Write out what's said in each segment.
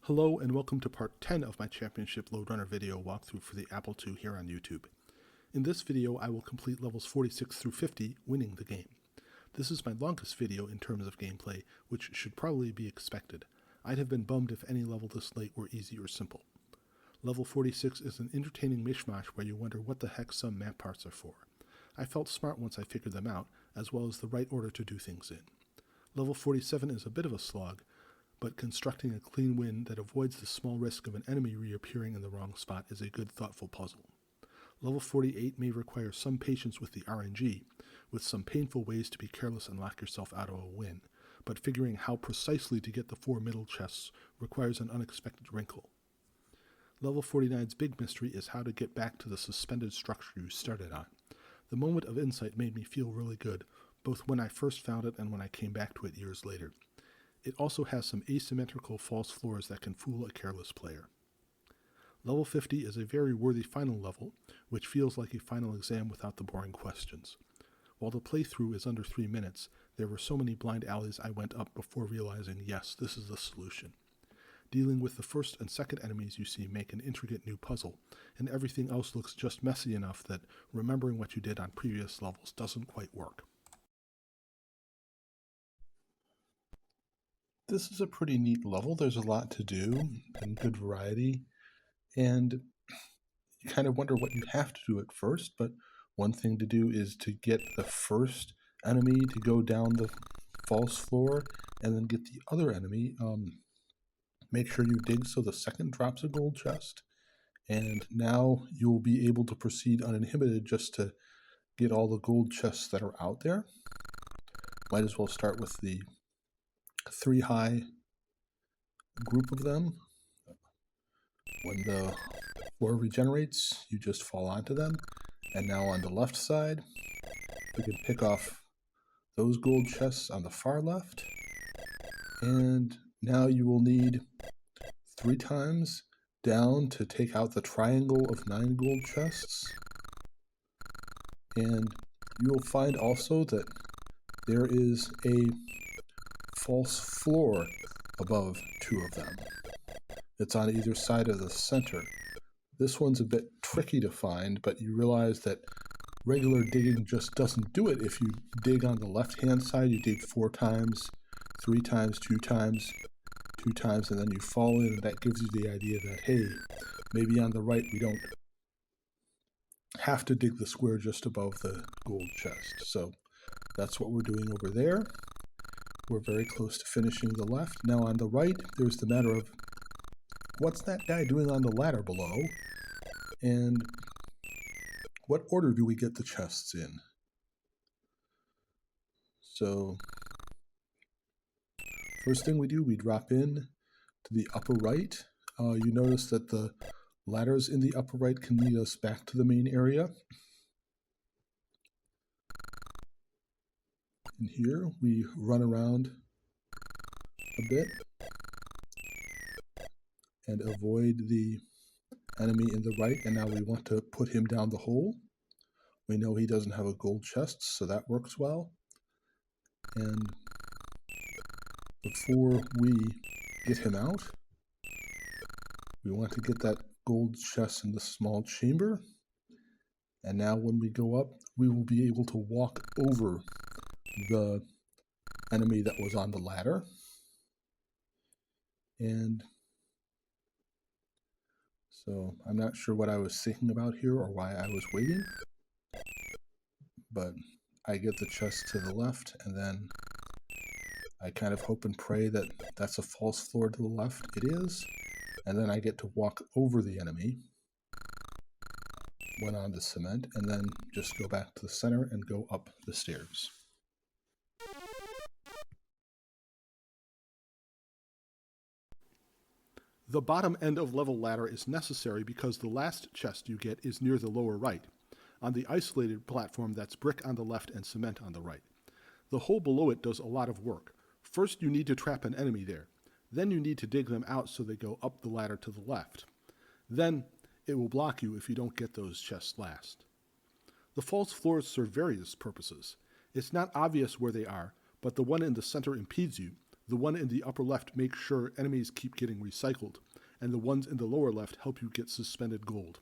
Hello and welcome to part 10 of my Championship Lode Runner video walkthrough for the Apple II here on YouTube. In this video I will complete levels 46 through 50, winning the game. This is my longest video in terms of gameplay, which should probably be expected. I'd have been bummed if any level this late were easy or simple. Level 46 is an entertaining mishmash where you wonder what the heck some map parts are for. I felt smart once I figured them out, as well as the right order to do things in. Level 47 is a bit of a slog, but constructing a clean win that avoids the small risk of an enemy reappearing in the wrong spot is a good, thoughtful puzzle. Level 48 may require some patience with the RNG, with some painful ways to be careless and lock yourself out of a win, but figuring how precisely to get the 4 middle chests requires an unexpected wrinkle. Level 49's big mystery is how to get back to the suspended structure you started on. The moment of insight made me feel really good, both when I first found it and when I came back to it years later. It also has some asymmetrical false floors that can fool a careless player. Level 50 is a very worthy final level, which feels like a final exam without the boring questions. While the playthrough is under 3 minutes, there were so many blind alleys I went up before realizing, yes, this is the solution. Dealing with the first and second enemies you see make an intricate new puzzle, and everything else looks just messy enough that remembering what you did on previous levels doesn't quite work. This is a pretty neat level. There's a lot to do and good variety, and you kind of wonder what you have to do at first, but one thing to do is to get the first enemy to go down the false floor and then get the other enemy. Make sure you dig so the second drops a gold chest, and now you'll be able to proceed uninhibited just to get all the gold chests that are out there. Might as well start with the 3 high group of them. When the floor regenerates, you just fall onto them. And now on the left side, we can pick off those gold chests on the far left. And now you will need 3 times down to take out the triangle of 9 gold chests. And you will find also that there is a false floor above 2 of them. It's on either side of the center. This one's a bit tricky to find, but you realize that regular digging just doesn't do it. If you dig on the left-hand side, you dig 4 times, 3 times, 2 times, 2 times, and then you fall in, and that gives you the idea that, hey, maybe on the right we don't have to dig the square just above the gold chest. So that's what we're doing over there. We're very close to finishing the left. Now on the right, there's the matter of what's that guy doing on the ladder below? And what order do we get the chests in? So first thing we do, we drop in to the upper right. You notice that the ladders in the upper right can lead us back to the main area. And here we run around a bit and avoid the enemy in the right, and now we want to put him down the hole. We know he doesn't have a gold chest, so that works well. And before we get him out, we want to get that gold chest in the small chamber. And now when we go up, we will be able to walk over the enemy that was on the ladder. And so I'm not sure what I was thinking about here or why I was waiting, but I get the chest to the left, and then I kind of hope and pray that that's a false floor to the left. It is. And then I get to walk over the enemy when on the cement, and then just go back to the center and go up the stairs. The bottom end of level ladder is necessary because the last chest you get is near the lower right, on the isolated platform that's brick on the left and cement on the right. The hole below it does a lot of work. First you need to trap an enemy there. Then you need to dig them out so they go up the ladder to the left. Then it will block you if you don't get those chests last. The false floors serve various purposes. It's not obvious where they are, but the one in the center impedes you. The one in the upper left makes sure enemies keep getting recycled, and the ones in the lower left help you get suspended gold.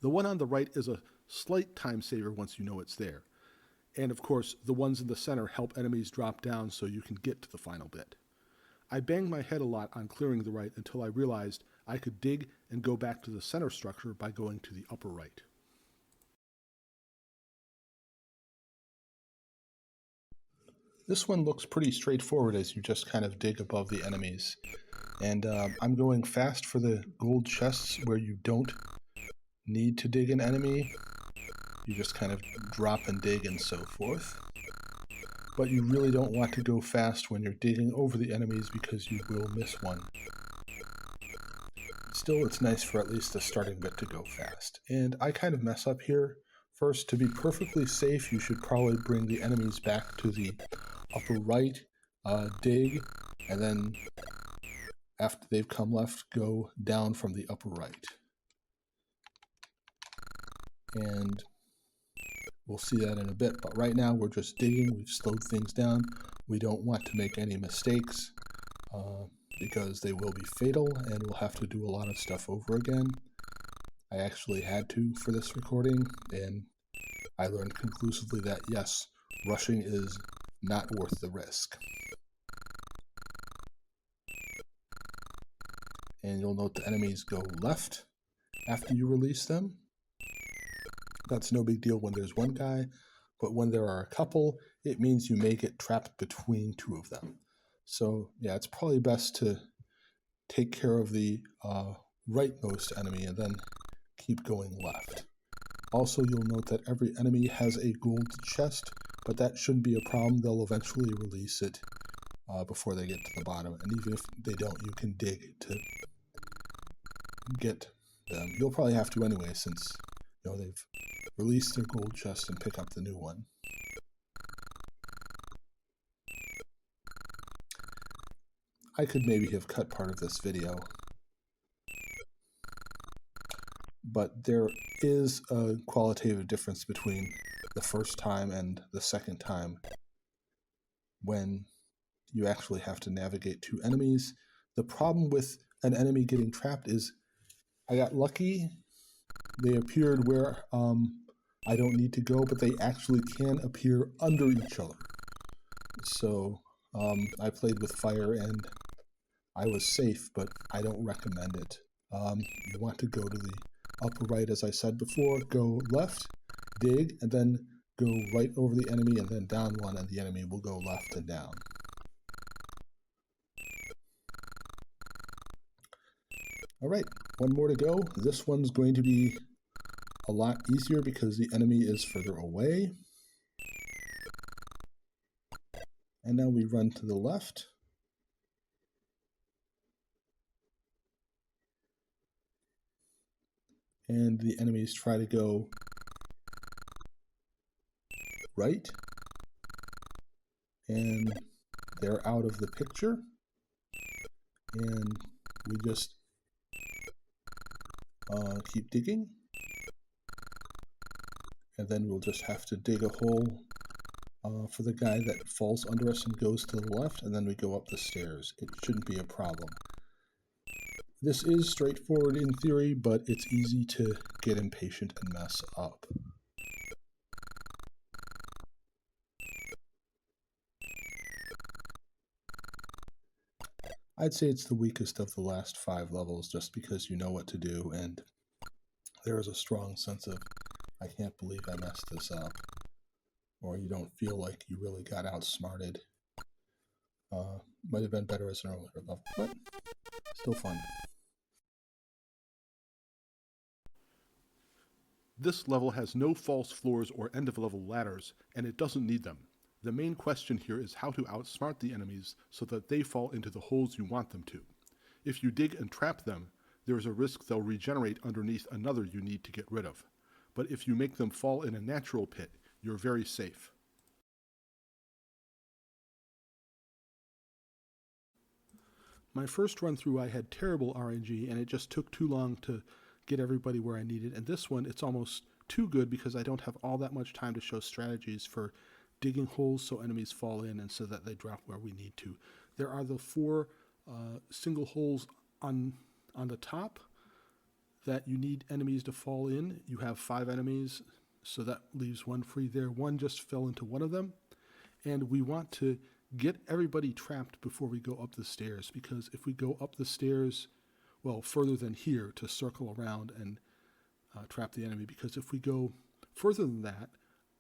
The one on the right is a slight time saver once you know it's there. And of course, the ones in the center help enemies drop down so you can get to the final bit. I banged my head a lot on clearing the right until I realized I could dig and go back to the center structure by going to the upper right. This one looks pretty straightforward as you just kind of dig above the enemies. And I'm going fast for the gold chests where you don't need to dig an enemy. You just kind of drop and dig and so forth. But you really don't want to go fast when you're digging over the enemies because you will miss one. Still, it's nice for at least the starting bit to go fast. And I kind of mess up here. First, to be perfectly safe, you should probably bring the enemies back to the upper right, dig, and then after they've come left, go down from the upper right. And we'll see that in a bit, but right now we're just digging. We've slowed things down. We don't want to make any mistakes because they will be fatal and we'll have to do a lot of stuff over again. I actually had to for this recording, and I learned conclusively that yes, rushing is not worth the risk. And you'll note the enemies go left after you release them. That's no big deal when there's one guy, but when there are a couple, it means you may get trapped between two of them. So yeah, it's probably best to take care of the rightmost enemy and then keep going left. Also, you'll note that every enemy has a gold chest, but that shouldn't be a problem. They'll eventually release it before they get to the bottom. And even if they don't, you can dig to get them. You'll probably have to anyway, since they've released their gold chest and pick up the new one. I could maybe have cut part of this video, but there is a qualitative difference between the first time and the second time when you actually have to navigate two enemies. The problem with an enemy getting trapped is I got lucky. They appeared where I don't need to go, but they actually can appear under each other. So I played with fire and I was safe, but I don't recommend it. You want to go to the upper right, as I said before, go left, dig, and then go right over the enemy and then down one, and the enemy will go left and down. All right, one more to go. This one's going to be a lot easier because the enemy is further away. And now we run to the left. And the enemies try to go right. And they're out of the picture. And we just keep digging. And then we'll just have to dig a hole for the guy that falls under us and goes to the left, and then we go up the stairs. It shouldn't be a problem. This is straightforward in theory, but it's easy to get impatient and mess up. I'd say it's the weakest of the last 5 levels just because you know what to do, and there is a strong sense of, I can't believe I messed this up. Or you don't feel like you really got outsmarted. Might have been better as an earlier level, but still fun. This level has no false floors or end-of-level ladders, and it doesn't need them. The main question here is how to outsmart the enemies so that they fall into the holes you want them to. If you dig and trap them, there is a risk they'll regenerate underneath another you need to get rid of. But if you make them fall in a natural pit, you're very safe. My first run through I had terrible RNG and it just took too long to get everybody where I needed, and this one it's almost too good because I don't have all that much time to show strategies for digging holes so enemies fall in and so that they drop where we need to. There are the 4 single holes on the top that you need enemies to fall in. You have 5 enemies, so that leaves 1 free there. 1 just fell into one of them. And we want to get everybody trapped before we go up the stairs, because if we go up the stairs, well, further than here to circle around and trap the enemy, because if we go further than that,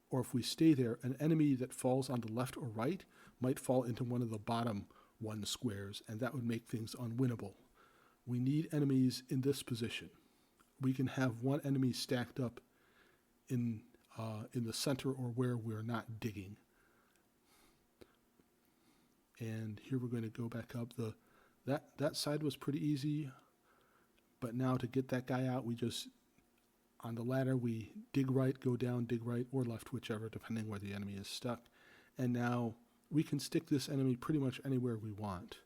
or if we stay there, an enemy that falls on the left or right might fall into one of the bottom 1 squares, and that would make things unwinnable. We need enemies in this position. We can have 1 enemy stacked up in the center or where we're not digging. And here we're going to go back up. That side was pretty easy, but now to get that guy out, we just, on the ladder, we dig right, go down, dig right, or left, whichever, depending where the enemy is stuck. And now we can stick this enemy pretty much anywhere we want.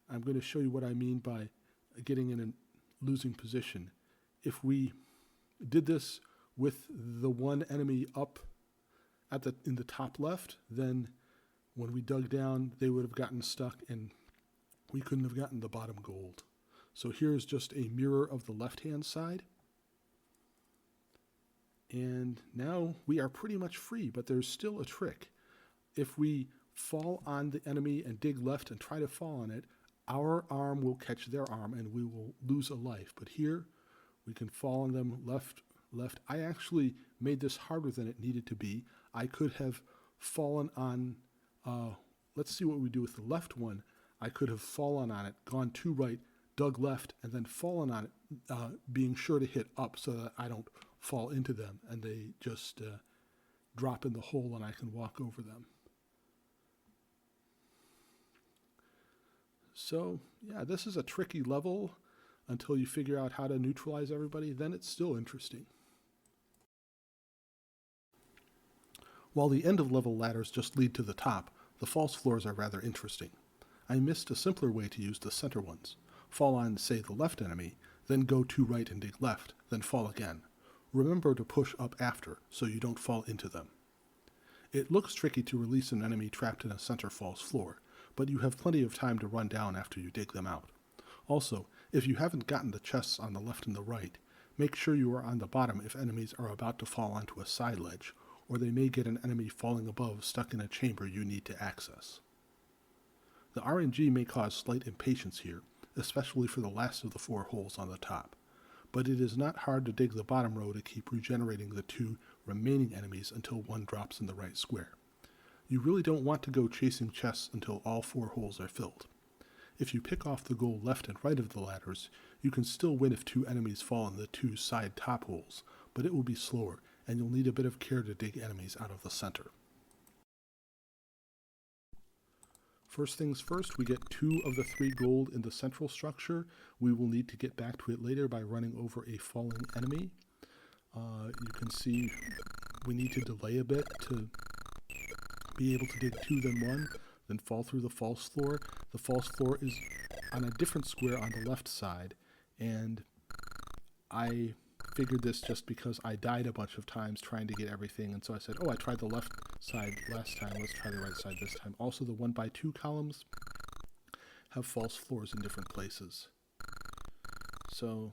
I'm going to show you what I mean by getting in a losing position. If we did this with the 1 enemy up in the top left, then when we dug down, they would have gotten stuck and we couldn't have gotten the bottom gold. So here's just a mirror of the left-hand side. And now we are pretty much free, but there's still a trick. If we fall on the enemy and dig left and try to fall on it, our arm will catch their arm and we will lose a life. But here, we can fall on them left. I actually made this harder than it needed to be. I could have fallen on, let's see what we do with the left one. I could have fallen on it, gone to right, dug left, and then fallen on it, being sure to hit up so that I don't fall into them and they just drop in the hole and I can walk over them. So yeah, this is a tricky level until you figure out how to neutralize everybody. Then it's still interesting. While the end of level ladders just lead to the top, the false floors are rather interesting. I missed a simpler way to use the center ones. Fall on, say, the left enemy, then go to right and dig left, then fall again. Remember to push up after, so you don't fall into them. It looks tricky to release an enemy trapped in a center false floor, but you have plenty of time to run down after you dig them out. Also, if you haven't gotten the chests on the left and the right, make sure you are on the bottom if enemies are about to fall onto a side ledge, or they may get an enemy falling above stuck in a chamber you need to access. The RNG may cause slight impatience here, especially for the last of the 4 holes on the top, but it is not hard to dig the bottom row to keep regenerating the 2 remaining enemies until one drops in the right square. You really don't want to go chasing chests until all 4 holes are filled. If you pick off the goal left and right of the ladders, you can still win if 2 enemies fall in the 2 side top holes, but it will be slower, and you'll need a bit of care to dig enemies out of the center. First things first, we get 2 of the 3 gold in the central structure. We will need to get back to it later by running over a falling enemy. You can see we need to delay a bit to be able to dig 2 then 1, then fall through the false floor. The false floor is on a different square on the left side, and I figured this just because I died a bunch of times trying to get everything, and so I said, oh, I tried the left side last time, let's try the right side this time. Also, the 1x2 columns have false floors in different places. So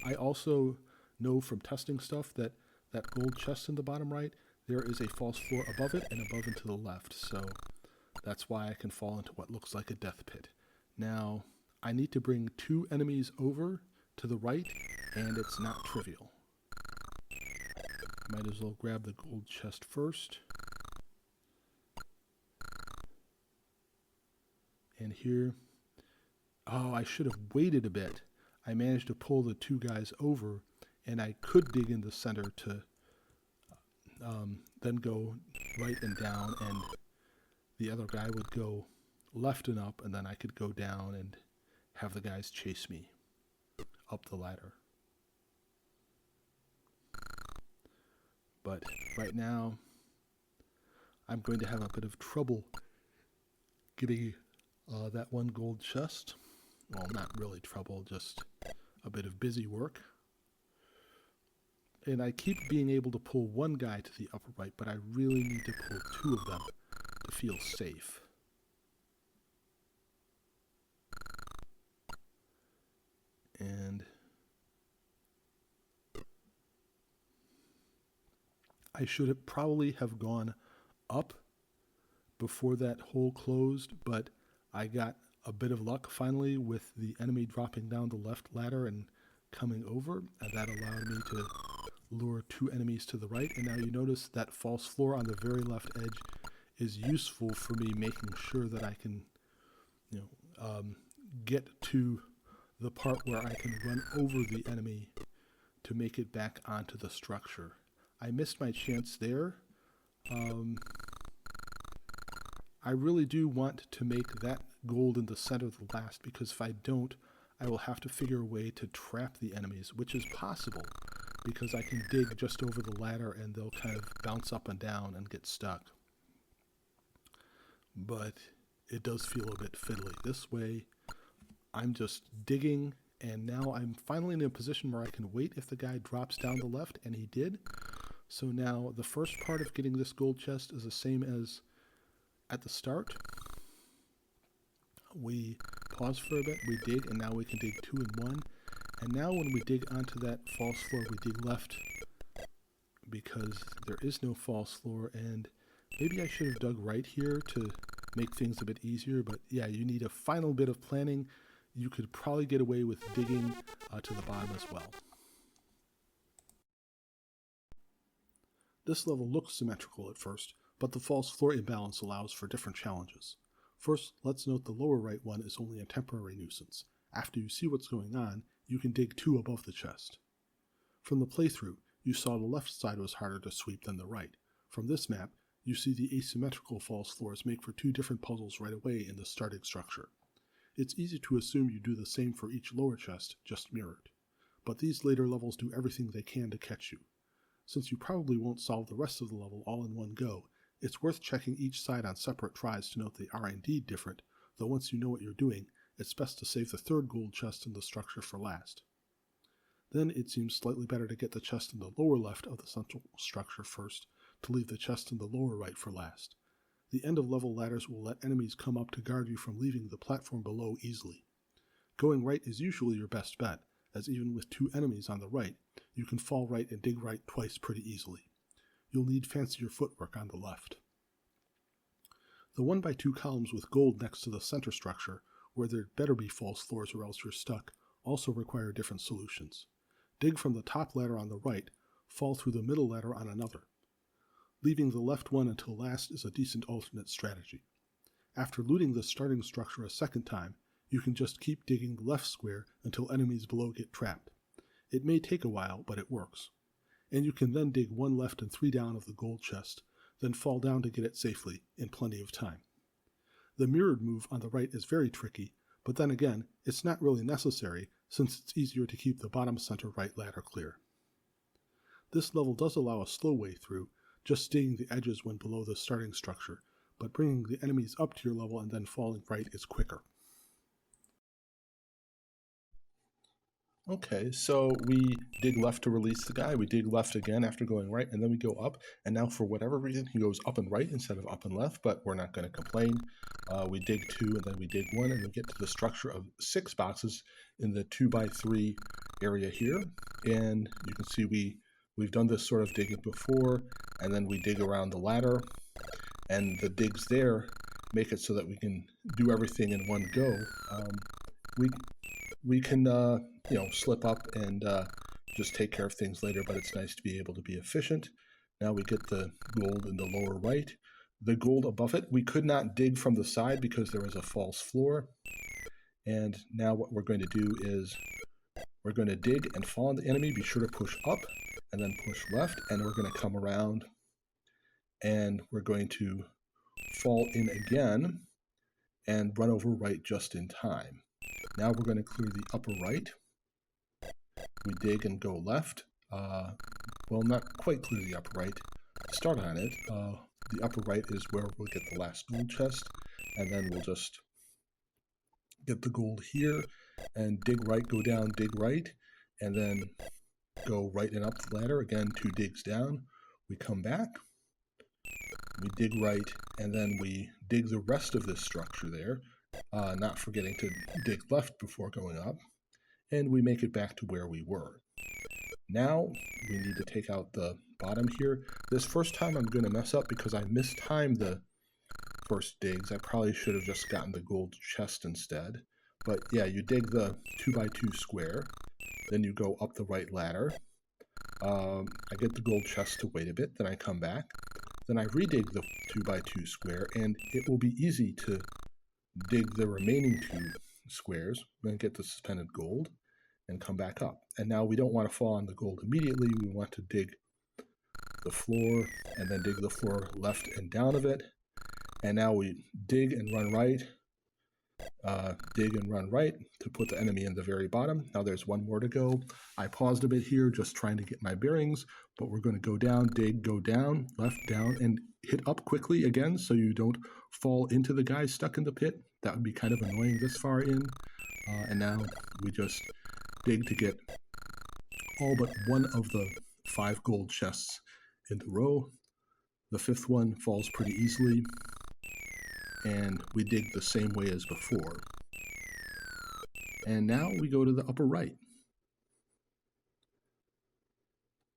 I also know from testing stuff that that gold chest in the bottom right, there is a false floor above it and above and to the left, so that's why I can fall into what looks like a death pit. Now, I need to bring 2 enemies over to the right, and it's not trivial. Might as well grab the gold chest first. And here, oh, I should have waited a bit. I managed to pull the 2 guys over, and I could dig in the center to then go right and down, and the other guy would go left and up, and then I could go down and have the guys chase me up the ladder. But right now, I'm going to have a bit of trouble getting that 1 gold chest. Well, not really trouble, just a bit of busy work. And I keep being able to pull one guy to the upper right, but I really need to pull two of them to feel safe. And I should probably have gone up before that hole closed, but I got a bit of luck finally with the enemy dropping down the left ladder and coming over, and that allowed me to lure two enemies to the right. And now you notice that false floor on the very left edge is useful for me making sure that I can, get to the part where I can run over the enemy to make it back onto the structure. I missed my chance there. I really do want to make that gold in the center of the last, because if I don't, I will have to figure a way to trap the enemies, which is possible because I can dig just over the ladder and they'll kind of bounce up and down and get stuck. But it does feel a bit fiddly. This way, I'm just digging, and now I'm finally in a position where I can wait if the guy drops down the left, and he did. So now the first part of getting this gold chest is the same as at the start. We pause for a bit, we dig, and now we can dig 2 and 1. And now when we dig onto that false floor, we dig left because there is no false floor, and maybe I should have dug right here to make things a bit easier, but yeah, you need a final bit of planning. You could probably get away with digging to the bottom as well. This level looks symmetrical at first, but the false floor imbalance allows for different challenges. First, let's note the lower right one is only a temporary nuisance. After you see what's going on, you can dig 2 above the chest. From the playthrough, you saw the left side was harder to sweep than the right. From this map, you see the asymmetrical false floors make for 2 different puzzles right away in the starting structure. It's easy to assume you do the same for each lower chest, just mirrored. But these later levels do everything they can to catch you. Since you probably won't solve the rest of the level all in one go, it's worth checking each side on separate tries to note they are indeed different, though once you know what you're doing, it's best to save the third gold chest in the structure for last. Then it seems slightly better to get the chest in the lower left of the central structure first, to leave the chest in the lower right for last. The end of level ladders will let enemies come up to guard you from leaving the platform below easily. Going right is usually your best bet, as even with 2 enemies on the right, you can fall right and dig right twice pretty easily. You'll need fancier footwork on the left. The 1x2 columns with gold next to the center structure, where there'd better be false floors or else you're stuck, also require different solutions. Dig from the top ladder on the right, fall through the middle ladder on another. Leaving the left one until last is a decent alternate strategy. After looting the starting structure a second time, you can just keep digging the left square until enemies below get trapped. It may take a while, but it works. And you can then dig 1 left and 3 down of the gold chest, then fall down to get it safely in plenty of time. The mirrored move on the right is very tricky, but then again, it's not really necessary since it's easier to keep the bottom center right ladder clear. This level does allow a slow way through, just staying the edges when below the starting structure, but bringing the enemies up to your level and then falling right is quicker. Okay, so we dig left to release the guy, we dig left again after going right, and then we go up, and now for whatever reason he goes up and right instead of up and left, but we're not going to complain. We dig 2 and then we dig 1, and we get to the structure of 6 boxes in the 2x3 area here, and you can see we've done this sort of digging before, and then we dig around the ladder, and the digs there make it so that we can do everything in one go. We can slip up and just take care of things later, but it's nice to be able to be efficient. Now we get the gold in the lower right. The gold above it, we could not dig from the side because there was a false floor. And now what we're going to do is we're going to dig and fall on the enemy. Be sure to push up and then push left, and we're going to come around and we're going to fall in again and run over right just in time. Now we're going to clear the upper right. We dig and go left. Well, not quite clear the upper right. Start on it. The upper right is where we'll get the last gold chest, and then we'll just get the gold here and dig right, go down, dig right, and then go right and up the ladder, again 2 digs down. We come back, we dig right, and then we dig the rest of this structure there, not forgetting to dig left before going up, and we make it back to where we were. Now we need to take out the bottom here. This first time I'm going to mess up because I mistimed the first digs. I probably should have just gotten the gold chest instead. But yeah, you dig the 2x2 square, then you go up the right ladder. I get the gold chest to wait a bit, then I come back. Then I redig the 2x2 square, and it will be easy to dig the remaining 2 squares, then get the suspended gold, and come back up. And now we don't want to fall on the gold immediately. We want to dig the floor, and then dig the floor left and down of it. And now we dig and run right, dig and run right to put the enemy in the very bottom. Now there's one more to go. I paused a bit here just trying to get my bearings, but we're going to go down, dig, go down, left, down, and hit up quickly again so you don't fall into the guy stuck in the pit. That would be kind of annoying this far in. And now we just dig to get all but one of the 5 gold chests in the row. The 5th one falls pretty easily, and we dig the same way as before. And now we go to the upper right.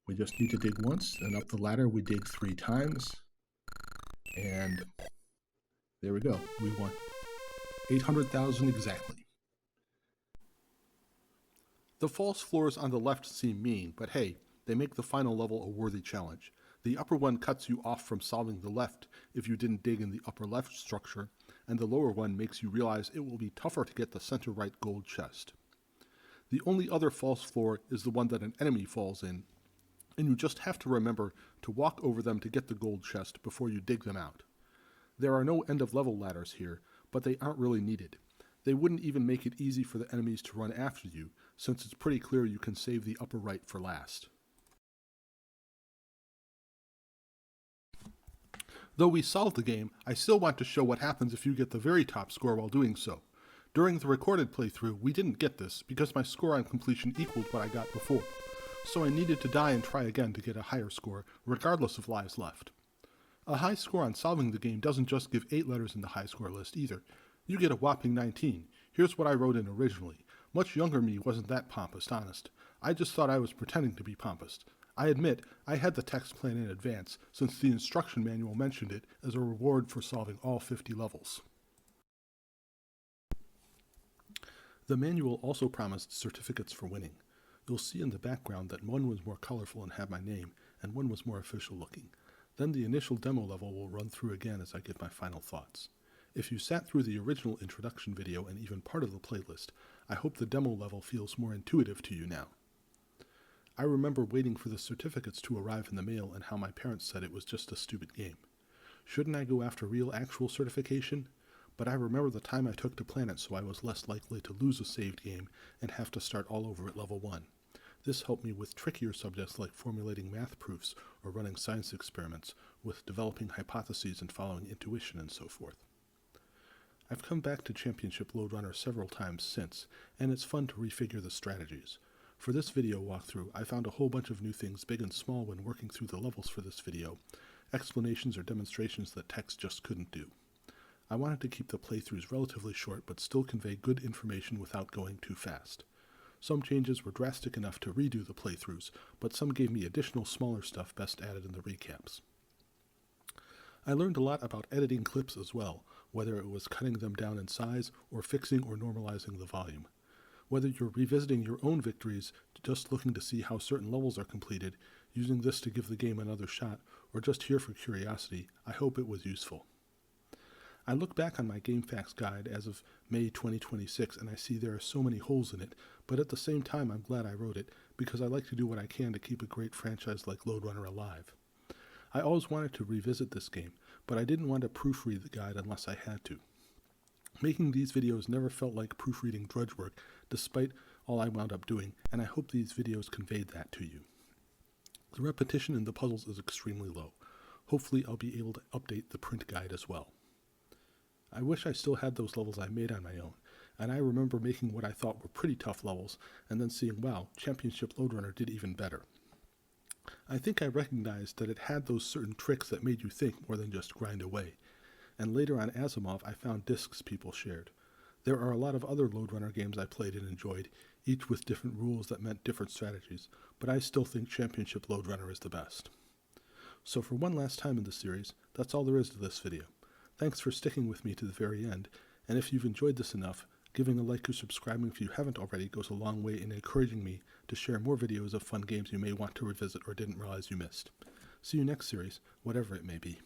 We just need to dig once, and up the ladder we dig 3 times. And there we go. We won 800,000 exactly. The false floors on the left seem mean, but hey, they make the final level a worthy challenge. The upper one cuts you off from solving the left if you didn't dig in the upper left structure, and the lower one makes you realize it will be tougher to get the center right gold chest. The only other false floor is the one that an enemy falls in, and you just have to remember to walk over them to get the gold chest before you dig them out. There are no end-of-level ladders here, but they aren't really needed. They wouldn't even make it easy for the enemies to run after you, since it's pretty clear you can save the upper right for last. Though we solved the game, I still want to show what happens if you get the very top score while doing so. During the recorded playthrough, we didn't get this because my score on completion equaled what I got before, so I needed to die and try again to get a higher score, regardless of lives left. A high score on solving the game doesn't just give 8 letters in the high score list either. You get a whopping 19. Here's what I wrote in originally. Much younger me wasn't that pompous, honest. I just thought I was pretending to be pompous. I admit, I had the text plan in advance, since the instruction manual mentioned it as a reward for solving all 50 levels. The manual also promised certificates for winning. You'll see in the background that one was more colorful and had my name, and one was more official looking. Then the initial demo level will run through again as I give my final thoughts. If you sat through the original introduction video and even part of the playlist, I hope the demo level feels more intuitive to you now. I remember waiting for the certificates to arrive in the mail and how my parents said it was just a stupid game. Shouldn't I go after real actual certification? But I remember the time I took to plan it, so I was less likely to lose a saved game and have to start all over at level 1. This helped me with trickier subjects like formulating math proofs or running science experiments, with developing hypotheses and following intuition and so forth. I've come back to Championship Lode Runner several times since, and it's fun to refigure the strategies. For this video walkthrough, I found a whole bunch of new things big and small when working through the levels for this video, explanations or demonstrations that text just couldn't do. I wanted to keep the playthroughs relatively short but still convey good information without going too fast. Some changes were drastic enough to redo the playthroughs, but some gave me additional smaller stuff best added in the recaps. I learned a lot about editing clips as well, whether it was cutting them down in size or fixing or normalizing the volume. Whether you're revisiting your own victories, just looking to see how certain levels are completed, using this to give the game another shot, or just here for curiosity, I hope it was useful. I look back on my GameFAQs guide as of May 2026 and I see there are so many holes in it, but at the same time I'm glad I wrote it, because I like to do what I can to keep a great franchise like Lode Runner alive. I always wanted to revisit this game, but I didn't want to proofread the guide unless I had to. Making these videos never felt like proofreading drudge work, despite all I wound up doing, and I hope these videos conveyed that to you. The repetition in the puzzles is extremely low. Hopefully I'll be able to update the print guide as well. I wish I still had those levels I made on my own. and I remember making what I thought were pretty tough levels, and then seeing, wow, Championship Lode Runner did even better. I think I recognized that it had those certain tricks that made you think more than just grind away, and later on Asimov I found discs people shared. There are a lot of other Lode Runner games I played and enjoyed, each with different rules that meant different strategies, but I still think Championship Lode Runner is the best. So for one last time in the series, that's all there is to this video. Thanks for sticking with me to the very end, and if you've enjoyed this enough, giving a like or subscribing if you haven't already goes a long way in encouraging me to share more videos of fun games you may want to revisit or didn't realize you missed. See you next series, whatever it may be.